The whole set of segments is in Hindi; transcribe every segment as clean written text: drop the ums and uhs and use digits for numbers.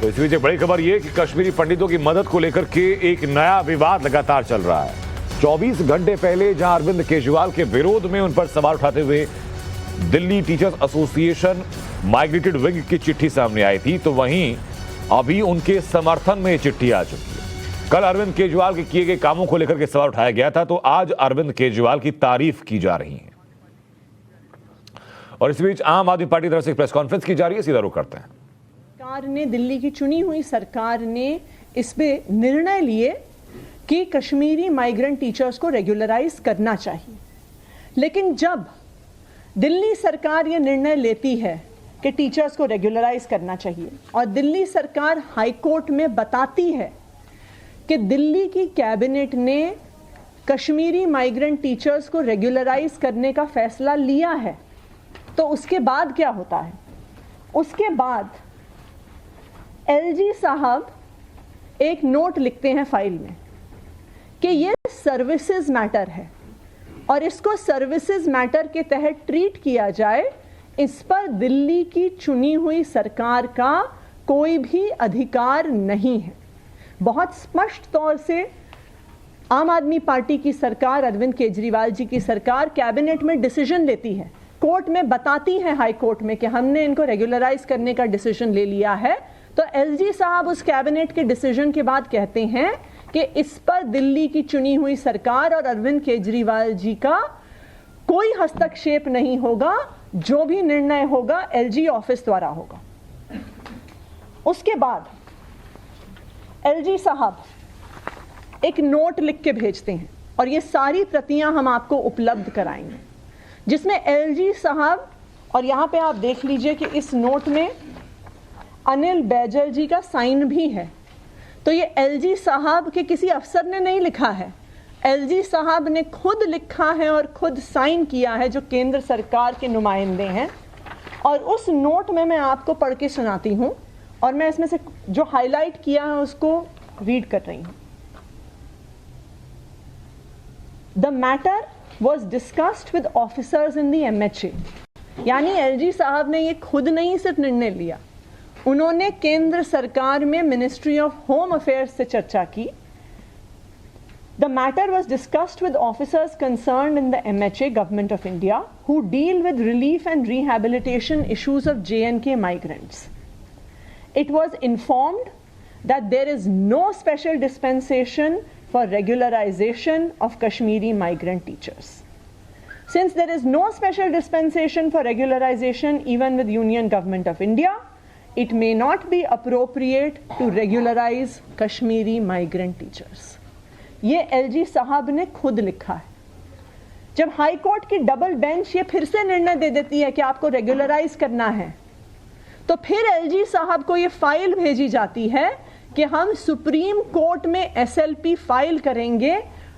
तो इस बीच एक बड़ी खबर ये कि कश्मीरी पंडितों की मदद को लेकर के एक नया विवाद लगातार चल रहा है। 24 घंटे पहले जहां अरविंद केजरीवाल के विरोध में उन पर सवाल उठाते हुए Delhi teachers association migrated wing की चिट्ठी सामने आई थी, तो वहीं अभी उनके समर्थन में ये चिट्ठी आ चुकी है। कल अरविंद केजरीवाल के किए गए कामों को लेकर के सवाल उठाया गया था, तो आज अरविंद केजरीवाल की तारीफ की जा रही है। और इस बीच आम आदमी पार्टी की तरफ से प्रेस कॉन्फ्रेंस की जा रही है, सीधा रुख करते हैं। सरकार ने, दिल्ली की चुनी हुई सरकार ने इस पे निर्णय लिए कि कश्मीरी माइग्रेंट टीचर्स को रेगुलराइज करना चाहिए। लेकिन जब दिल्ली सरकार ये निर्णय लेती है कि टीचर्स को रेगुलराइज करना चाहिए और दिल्ली सरकार हाई कोर्ट में बताती है कि दिल्ली की कैबिनेट ने कश्मीरी माइग्रेंट टीचर्स को रेगुलराइज करने का फैसला लिया है, तो उसके बाद क्या होता है? उसके बाद एलजी साहब एक नोट लिखते हैं फाइल में कि ये सर्विसेज मैटर है और इसको सर्विसेज मैटर के तहत ट्रीट किया जाए। इस पर दिल्ली की चुनी हुई सरकार का कोई भी अधिकार नहीं है। बहुत स्पष्ट तौर से आम आदमी पार्टी की सरकार, अरविंद केजरीवाल जी की सरकार कैबिनेट में डिसीजन लेती है, कोर्ट में बताती है, हाई कोर्ट में, कि हमने इनको रेगुलराइज करने का डिसीजन ले लिया है। तो एलजी साहब उस कैबिनेट के डिसीजन के बाद कहते हैं कि इस पर दिल्ली की चुनी हुई सरकार और अरविंद केजरीवाल जी का कोई हस्तक्षेप नहीं होगा, जो भी निर्णय होगा एलजी ऑफिस द्वारा होगा। उसके बाद एलजी साहब एक नोट लिख के भेजते हैं और ये सारी प्रतियां हम आपको उपलब्ध कराएंगे, जिसमें एलजी साहब, और यहां पे आप देख लीजिए कि इस नोट में अनिल बैजल जी का साइन भी है। तो ये एलजी साहब के किसी अफसर ने नहीं लिखा है, एलजी साहब ने खुद लिखा है और खुद साइन किया है, जो केंद्र सरकार के नुमाइंदे हैं। और उस नोट में मैं आपको पढ़ के सुनाती हूं और मैं इसमें से जो हाईलाइट किया है उसको रीड कर रही हूं। The matter was discussed with officers in the MHA। यानी एलजी साहब ने ये खुद नहीं सिर्फ निर्णय लिया, उन्होंने केंद्र सरकार में मिनिस्ट्री ऑफ होम अफेयर्स से चर्चा की। The matter was discussed with officers concerned in the MHA, government of India, who deal with relief and rehabilitation issues of JNK migrants. It was informed that there is no special dispensation for regularization of Kashmiri migrant teachers. Since there is no special dispensation for regularization even with Union Government of India, it may not be appropriate to regularize Kashmiri migrant teachers. ये एलजी साहब ने खुद लिखा है। जब हाई कोर्ट की डबल बेंच ये फिर से निर्णय दे देती है कि आपको रेगुलराइज करना है, तो फिर एलजी साहब को ये फाइल भेजी जाती है कि हम सुप्रीम कोर्ट में SLP फाइल करेंगे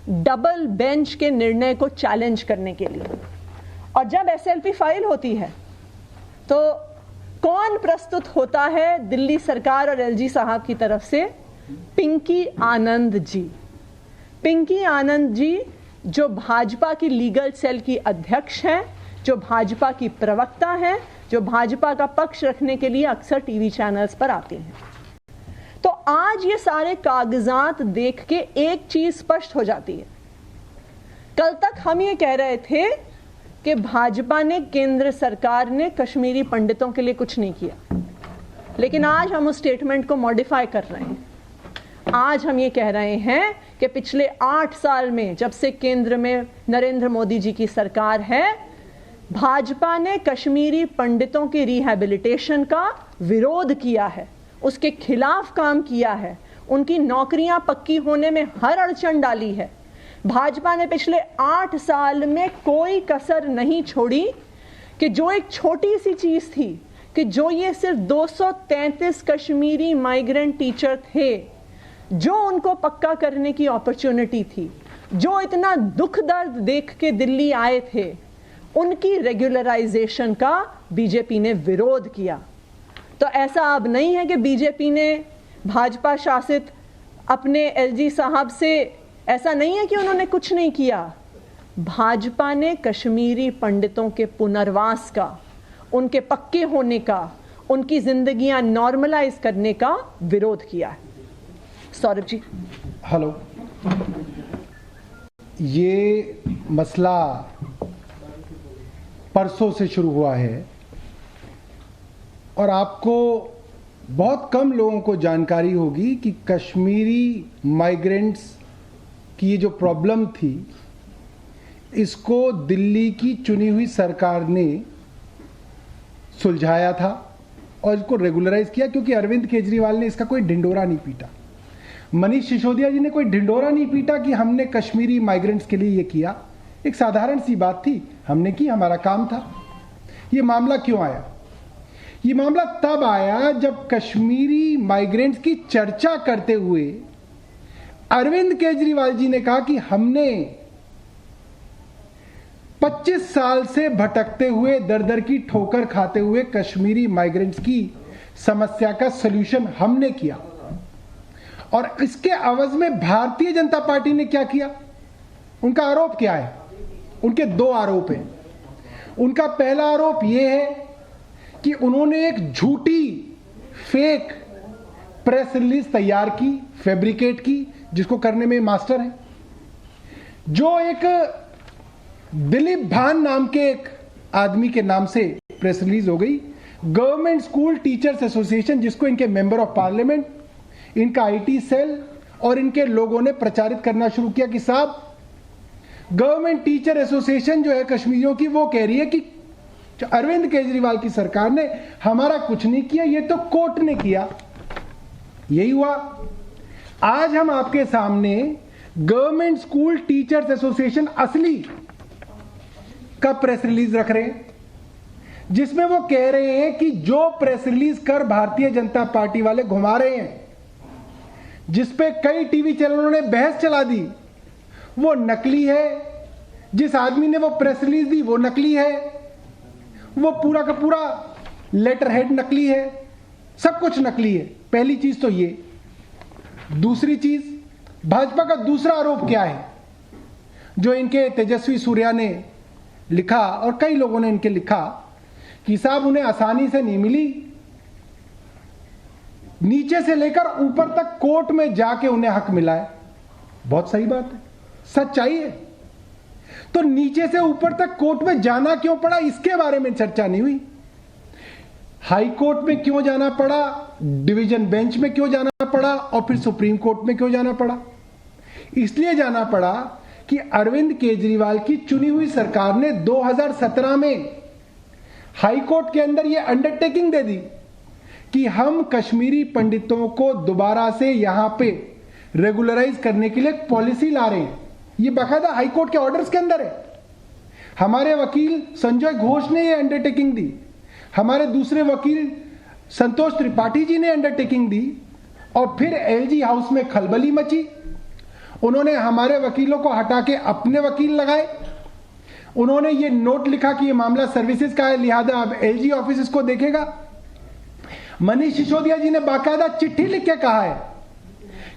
डबल बेंच के निर्णय को चैलेंज करने के लिए। और जब SLP फाइल होती है तो कौन प्रस्तुत होता है दिल्ली सरकार और एलजी साहब की तरफ से? पिंकी आनंद जी। पिंकी आनंद जी जो भाजपा की लीगल सेल की अध्यक्ष हैं, जो भाजपा की प्रवक्ता हैं, जो भाजपा का पक्ष रखने के लिए अक्सर टीवी चैनल्स पर आती हैं। तो आज ये सारे कागजात देख के एक चीज स्पष्ट हो जाती है। कल तक हम ये कह रहे थे कि भाजपा ने, केंद्र सरकार ने कश्मीरी पंडितों के लिए कुछ नहीं किया, लेकिन आज हम उस स्टेटमेंट को मॉडिफाई कर रहे हैं। आज हम ये कह रहे हैं कि पिछले 8 साल में, जब से केंद्र में नरेंद्र मोदी जी की सरकार है, भाजपा ने कश्मीरी पंडितों की रिहैबिलिटेशन का विरोध किया है, उसके खिलाफ काम किया है, उनकी नौकरियां पक्की होने में हर अड़चन डाली है। भाजपा ने पिछले 8 साल में कोई कसर नहीं छोड़ी कि जो एक छोटी सी चीज थी, कि जो ये सिर्फ 233 कश्मीरी माइग्रेंट टीचर थे, जो उनको पक्का करने की अपॉर्चुनिटी थी, जो इतना दुख दर्द देख के दिल्ली आए थे, उनकी रेगुलराइजेशन का बीजेपी ने विरोध किया। तो ऐसा अब नहीं है कि बीजेपी ने भाजपा शासित अपने एलजी साहब से, ऐसा नहीं है कि उन्होंने कुछ नहीं किया। भाजपा ने कश्मीरी पंडितों के पुनर्वास का, उनके पक्के होने का, उनकी जिंदगियां नॉर्मलाइज करने का विरोध किया है। सौरभ जी। हेलो, ये मसला परसों से शुरू हुआ है और आपको बहुत कम लोगों को जानकारी होगी कि कश्मीरी माइग्रेंट्स की ये जो प्रॉब्लम थी, इसको दिल्ली की चुनी हुई सरकार ने सुलझाया था और इसको रेगुलराइज किया, क्योंकि अरविंद केजरीवाल ने इसका कोई ढिंडोरा नहीं पीटा। मनीष सिसोदिया जी ने कोई ढिंडोरा नहीं पीटा कि हमने कश्मीरी माइग्रेंट्स के लिए ये किया। एक साधारण सी बात थी, हमने की, हमारा काम था। ये मामला क्यों आया? ये मामला तब आया जब कश्मीरी माइग्रेंट्स की चर्चा करते हुए अरविंद केजरीवाल जी ने कहा कि हमने 25 साल से भटकते हुए, दर दर की ठोकर खाते हुए कश्मीरी माइग्रेंट्स की समस्या का सलूशन हमने किया। और इसके अवज में भारतीय जनता पार्टी ने क्या किया? उनका आरोप क्या है? उनके दो आरोप हैं। उनका पहला आरोप यह है कि उन्होंने एक झूठी फेक प्रेस रिलीज तैयार की, फैब्रिकेट की, जिसको करने में मास्टर है। जो एक दिलीप भान नाम के एक आदमी के नाम से प्रेस रिलीज हो गई। गवर्नमेंट स्कूल टीचर्स एसोसिएशन, जिसको इनके मेंबर ऑफ पार्लियामेंट, इनका आईटी सेल और इनके लोगों ने प्रचारित करना शुरू किया कि साहब, गवर्नमेंट टीचर एसोसिएशन जो है कश्मीरियों की, वो कह रही है कि अरविंद केजरीवाल की सरकार ने हमारा कुछ नहीं किया, ये तो कोर्ट ने किया। यही हुआ। आज हम आपके सामने गवर्नमेंट स्कूल टीचर्स एसोसिएशन असली का प्रेस रिलीज रख रहे हैं, जिसमें वो कह रहे हैं कि जो प्रेस रिलीज कर भारतीय जनता पार्टी वाले घुमा रहे हैं, जिसपे कई टीवी चैनलों ने बहस चला दी, वो नकली है। जिस आदमी ने वो प्रेस रिलीज दी वो नकली है। वो पूरा का पूरा लेटर हेड नकली है। सब कुछ नकली है। पहली चीज तो ये। दूसरी चीज, भाजपा का दूसरा आरोप क्या है, जो इनके तेजस्वी सूर्या ने लिखा और कई लोगों ने इनके लिखा कि साहब उन्हें आसानी से नहीं मिली, नीचे से लेकर ऊपर तक कोर्ट में जाके उन्हें हक मिला है। बहुत सही बात है, सच्चाई है। तो नीचे से ऊपर तक कोर्ट में जाना क्यों पड़ा, इसके बारे में चर्चा नहीं हुई। हाई कोर्ट में क्यों जाना पड़ा, डिवीजन बेंच में क्यों जाना पड़ा और फिर सुप्रीम कोर्ट में क्यों जाना पड़ा? इसलिए जाना पड़ा कि अरविंद केजरीवाल की चुनी हुई सरकार ने 2017 में हाई कोर्ट के अंदर यह अंडरटेकिंग दे दी कि हम कश्मीरी पंडितों को दोबारा से यहां पे रेगुलराइज करने के लिए एक पॉलिसी ला रहे हैं। ये बाकायदा हाई कोर्ट के ऑर्डर्स के अंदर है। हमारे वकील संजय घोष ने यह अंडरटेकिंग दी, हमारे दूसरे वकील संतोष त्रिपाठी जी ने अंडरटेकिंग दी, और फिर एलजी हाउस में खलबली मची। उन्होंने हमारे वकीलों को हटा के अपने वकील लगाए। उन्होंने ये नोट लिखा कि ये मामला सर्विसेज का है, लिहाजा अब एलजी ऑफिस इसको देखेगा। मनीष सिसोदिया जी ने बाकायदा चिट्ठी लिख के कहा है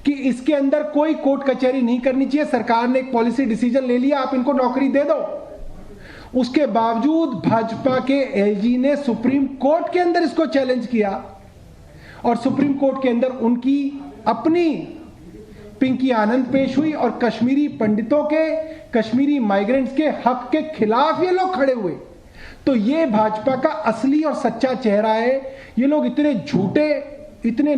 कि इसके अंदर कोई कोर्ट कचहरी नहीं करनी चाहिए, सरकार ने एक पॉलिसी डिसीजन ले लिया, आप इनको नौकरी दे दो। उसके बावजूद भाजपा के एलजी ने सुप्रीम कोर्ट के अंदर इसको चैलेंज किया और सुप्रीम कोर्ट के अंदर उनकी अपनी पिंकी आनंद पेश हुई और कश्मीरी पंडितों के, कश्मीरी माइग्रेंट्स के हक के खिलाफ ये लोग खड़े हुए। तो ये भाजपा का असली और सच्चा चेहरा है। ये लोग इतने झूठे, इतने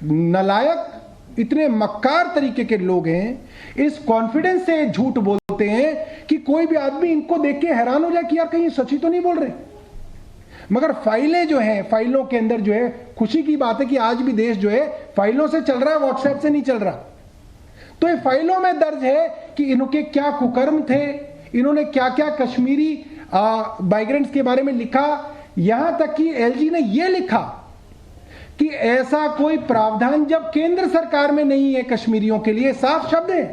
नालायक, इतने मक्कार तरीके के लोग हैं, इस कॉन्फिडेंस से झूठ बोलते हैं कि कोई भी आदमी इनको देख के हैरान हो जाए कि यार कहीं सच ही तो नहीं बोल रहे। मगर फाइलें जो हैं, फाइलों के अंदर जो है, खुशी की बात है कि आज भी देश जो है फाइलों से चल रहा है, व्हाट्सएप से नहीं चल रहा। तो ये फाइलों में दर्ज है कि इनके क्या कुकर्म थे, इन्होंने क्या क्या कश्मीरी माइग्रेंट्स के बारे में लिखा। यहां तक कि एलजी ने यह लिखा कि ऐसा कोई प्रावधान जब केंद्र सरकार में नहीं है कश्मीरियों के लिए, साफ शब्द है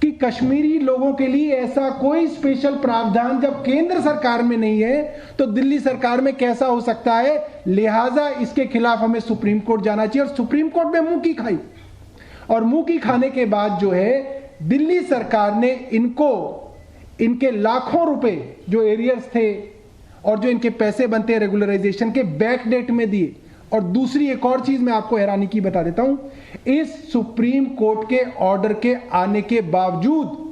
कि कश्मीरी लोगों के लिए ऐसा कोई स्पेशल प्रावधान जब केंद्र सरकार में नहीं है तो दिल्ली सरकार में कैसा हो सकता है। लिहाजा इसके खिलाफ हमें सुप्रीम कोर्ट जाना चाहिए। और सुप्रीम कोर्ट में मुंह की खाई, और मुंह की खाने के बाद जो है दिल्ली सरकार ने इनको, इनके लाखों रुपए जो एरियर्स थे और जो इनके पैसे बनते हैं रेगुलराइजेशन के बैक डेट में दिए। और दूसरी एक और चीज मैं आपको हैरानी की बता देता हूं, इस सुप्रीम कोर्ट के ऑर्डर के आने के बावजूद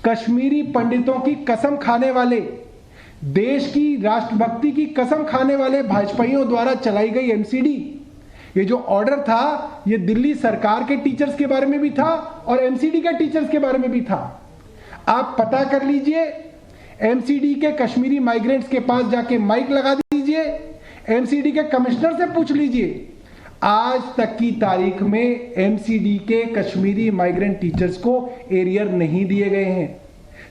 कश्मीरी पंडितों की कसम खाने वाले, देश की राष्ट्रभक्ति की कसम खाने वाले भाजपाइयों द्वारा चलाई गई एमसीडी, ये जो ऑर्डर था ये दिल्ली सरकार के टीचर्स के बारे में भी था और एमसीडी के टीचर्स के बारे में भी था। आप पता कर लीजिए, एमसीडी के कश्मीरी माइग्रेंट्स के पास जाके माइक लगा दीजिए, एमसीडी के कमिश्नर से पूछ लीजिए, आज तक की तारीख में एमसीडी के कश्मीरी माइग्रेंट टीचर्स को एरियर नहीं दिए गए हैं,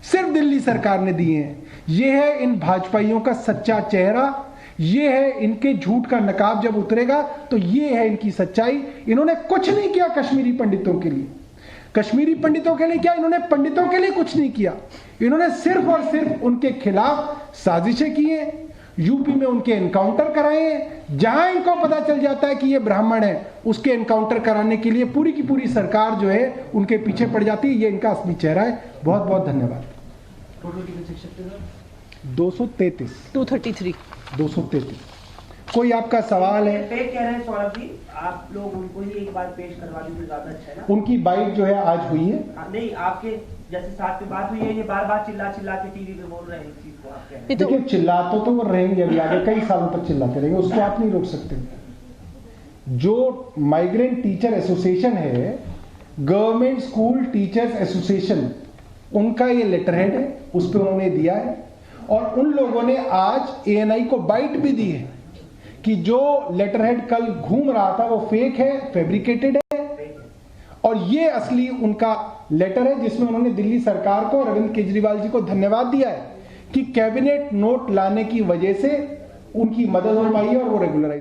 सिर्फ दिल्ली सरकार ने दिए हैं। यह है इन भाजपाइयों का सच्चा चेहरा, यह है इनके झूठ का नकाब जब उतरेगा तो यह है इनकी सच्चाई। इन्होंने कुछ नहीं किया कश्मीरी पंडितों के लिए, कश्मीरी पंडितों के लिए क्या, इन्होंने पंडितों के लिए कुछ नहीं किया। इन्होंने सिर्फ और सिर्फ उनके खिलाफ साजिशें की हैं, यूपी में उनके एनकाउंटर कराए हैं। जहां इनको पता चल जाता है कि ये ब्राह्मण है, उसके एनकाउंटर कराने के लिए पूरी की पूरी सरकार जो है उनके पीछे पड़ जाती है। ये इनका असली चेहरा है। बहुत बहुत धन्यवाद। 233 233 कोई आपका सवाल है? पे कह रहे हैं सौरभ जी, आप लोग उनको ही एक बार पेश करवा दीजिए, ज्यादा अच्छा है ना। उनकी बाइट जो है आज हुई है। नहीं, आपके जैसे साथ में बात हुई है, ये बार बार चिल्ला के टीवी पे बोल रहे हैं इस चीज को, आप कह रहे हैं। देखिए, चिल्लाते तो वो रहेंगे, अभी आगे कई सालों तक चिल्लाते रहेंगे, उसको आप नहीं रोक सकते। जो माइग्रेंट टीचर एसोसिएशन है, गवर्नमेंट स्कूल टीचर्स एसोसिएशन, उनका ये लेटर हेड है, उस पर उन्होंने दिया है। और उन लोगों ने आज एएनआई को बाइट भी दी है कि जो लेटर हेड कल घूम रहा था वो फेक है, फैब्रिकेटेड है, और ये असली उनका लेटर है जिसमें उन्होंने दिल्ली सरकार को और अरविंद केजरीवाल जी को धन्यवाद दिया है कि कैबिनेट नोट लाने की वजह से उनकी मदद हो पाई है और वो रेगुलराइज